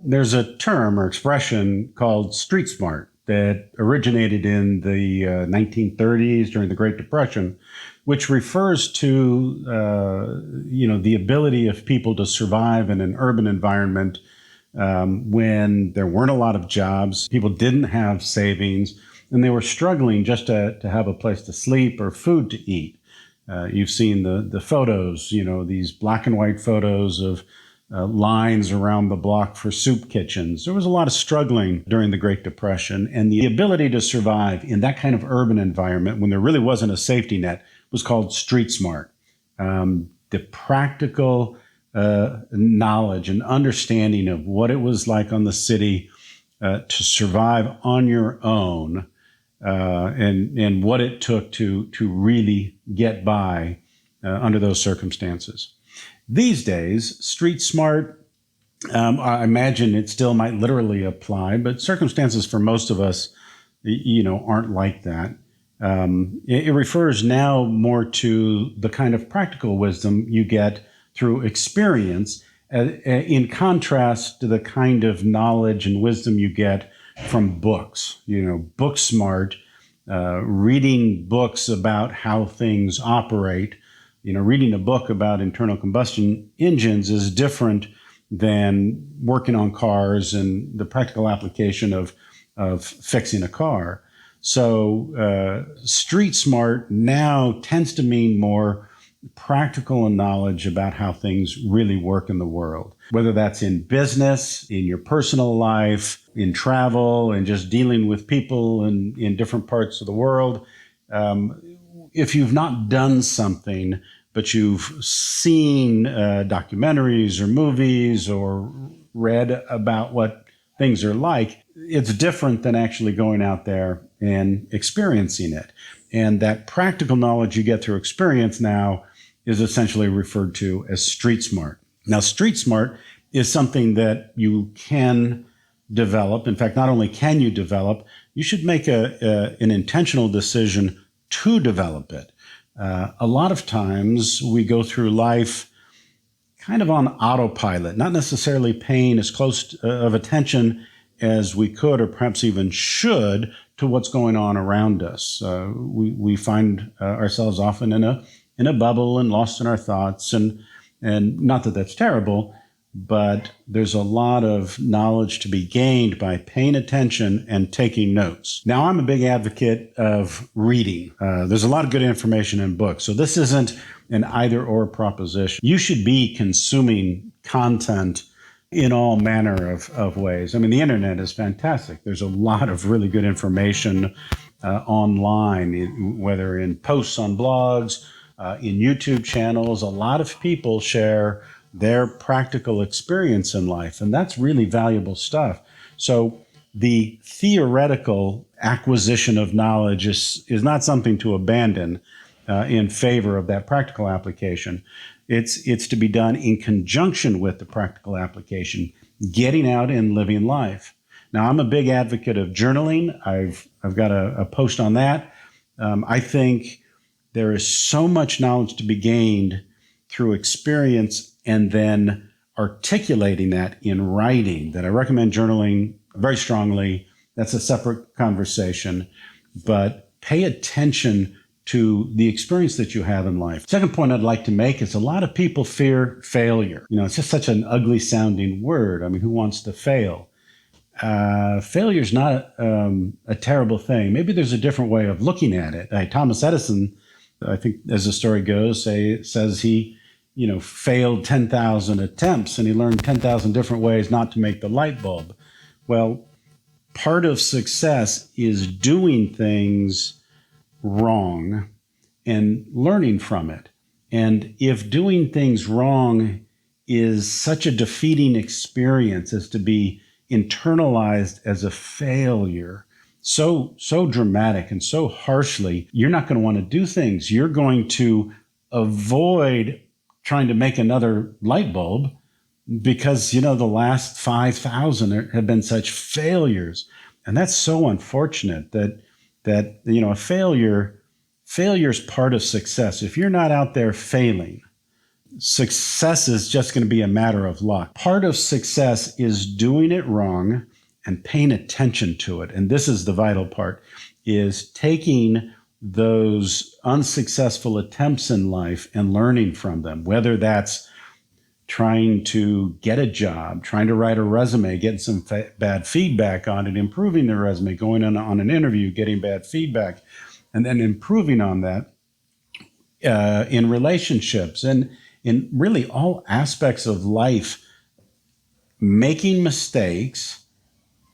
There's a term or expression called street smart that originated in the 1930s during the Great Depression, which refers to the ability of people to survive in an urban environment when there weren't a lot of jobs, people didn't have savings, and they were struggling just to have a place to sleep or food to eat. You've seen the photos, these black and white photos of lines around the block for soup kitchens. There was a lot of struggling during the Great Depression, and the ability to survive in that kind of urban environment when there really wasn't a safety net was called street smart. The practical knowledge and understanding of what it was like on the city to survive on your own, and what it took to really get by under those circumstances. These days, street smart, I imagine it still might literally apply, but circumstances for most of us, aren't like that. It refers now more to the kind of practical wisdom you get through experience, in contrast to the kind of knowledge and wisdom you get from books. Book smart, reading books about how things operate. Reading a book about internal combustion engines is different than working on cars and the practical application of fixing a car. So street smart now tends to mean more practical knowledge about how things really work in the world, whether that's in business, in your personal life, in travel, and just dealing with people in different parts of the world. If you've not done something, but you've seen documentaries or movies or read about what things are like, it's different than actually going out there and experiencing it. And that practical knowledge you get through experience now is essentially referred to as street smart. Now, street smart is something that you can develop. In fact, not only can you develop, you should make an intentional decision to develop it. A lot of times we go through life kind of on autopilot, not necessarily paying as close of attention as we could or perhaps even should to what's going on around us. We find ourselves often in a bubble and lost in our thoughts, and not that that's terrible, but there's a lot of knowledge to be gained by paying attention and taking notes. Now, I'm a big advocate of reading. There's a lot of good information in books, so this isn't an either-or proposition. You should be consuming content in all manner of ways. I mean, the internet is fantastic. There's a lot of really good information online, whether in posts on blogs, in YouTube channels. A lot of people share their practical experience in life, and that's really valuable stuff. So the theoretical acquisition of knowledge is not something to abandon in favor of that practical application. It's to be done in conjunction with the practical application, getting out and living life. Now, I'm a big advocate of journaling. I've got a post on that. I think there is so much knowledge to be gained through experience and then articulating that in writing that I recommend journaling very strongly. That's a separate conversation, but pay attention to the experience that you have in life. Second point I'd like to make is a lot of people fear failure. It's just such an ugly sounding word. I mean, who wants to fail? Failure is not a terrible thing. Maybe there's a different way of looking at it. Thomas Edison, I think as the story goes, says he failed 10,000 attempts and he learned 10,000 different ways not to make the light bulb. Well, part of success is doing things wrong and learning from it. And if doing things wrong is such a defeating experience as to be internalized as a failure, so dramatic and so harshly, you're not going to want to do things. You're going to avoid trying to make another light bulb because, the last 5,000 have been such failures. And that's so unfortunate that a failure failure is part of success. If you're not out there failing, success is just going to be a matter of luck. Part of success is doing it wrong and paying attention to it. And this is the vital part, is taking those unsuccessful attempts in life and learning from them, whether that's trying to get a job, trying to write a resume, getting some bad feedback on it, improving the resume, going on an interview, getting bad feedback, and then improving on that in relationships and in really all aspects of life, making mistakes,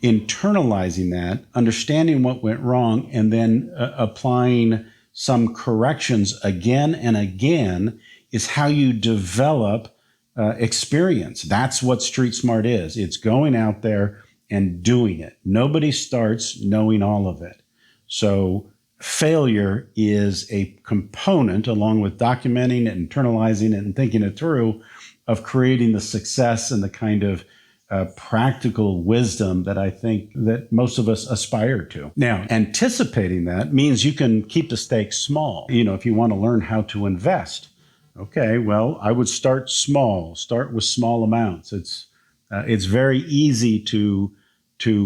internalizing that, understanding what went wrong, and then applying some corrections again and again is how you develop experience. That's what street smart is. It's going out there and doing it. Nobody starts knowing all of it. So failure is a component, along with documenting it, internalizing it, and thinking it through, of creating the success and the kind of practical wisdom that I think that most of us aspire to. Now, anticipating that means you can keep the stakes small. If you want to learn how to invest, okay, well, I would start small, start with small amounts. It's very easy to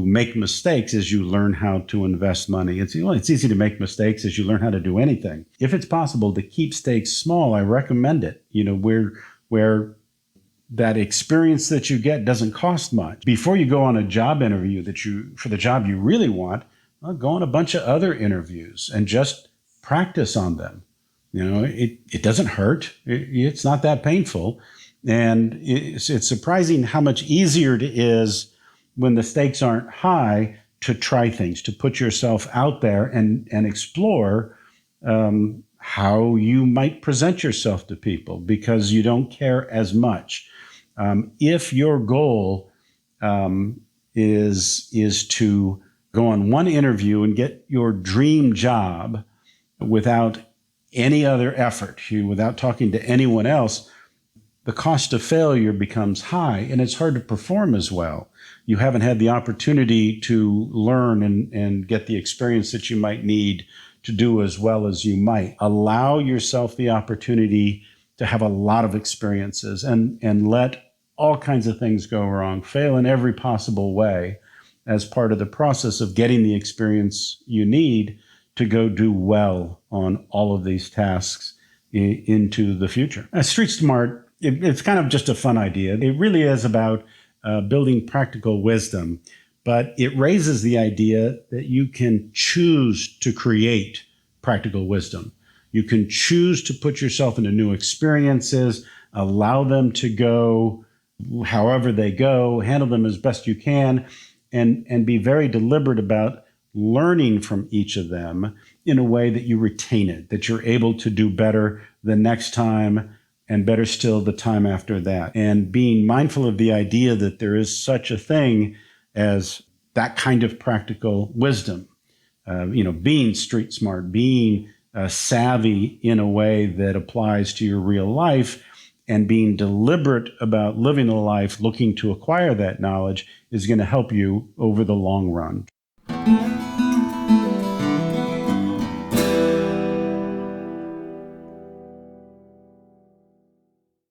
make mistakes as you learn how to invest money. It's easy to make mistakes as you learn how to do anything. If it's possible to keep stakes small, I recommend it. Where that experience that you get doesn't cost much. Before you go on a job interview for the job you really want, well, go on a bunch of other interviews and just practice on them. It doesn't hurt. It's not that painful. And it's surprising how much easier it is when the stakes aren't high to try things, to put yourself out there and explore how you might present yourself to people, because you don't care as much. If your goal is to go on one interview and get your dream job without any other effort, without talking to anyone else, the cost of failure becomes high and it's hard to perform as well. You haven't had the opportunity to learn and get the experience that you might need to do as well as you might. Allow yourself the opportunity to have a lot of experiences and let all kinds of things go wrong. Fail in every possible way as part of the process of getting the experience you need to go do well on all of these tasks into the future. Street Smart, it's kind of just a fun idea. It really is about building practical wisdom, but it raises the idea that you can choose to create practical wisdom. You can choose to put yourself into new experiences, allow them to go however they go, handle them as best you can, and be very deliberate about learning from each of them in a way that you retain it, that you're able to do better the next time and better still the time after that. And being mindful of the idea that there is such a thing as that kind of practical wisdom, being street smart, being savvy in a way that applies to your real life, and being deliberate about living a life looking to acquire that knowledge is going to help you over the long run.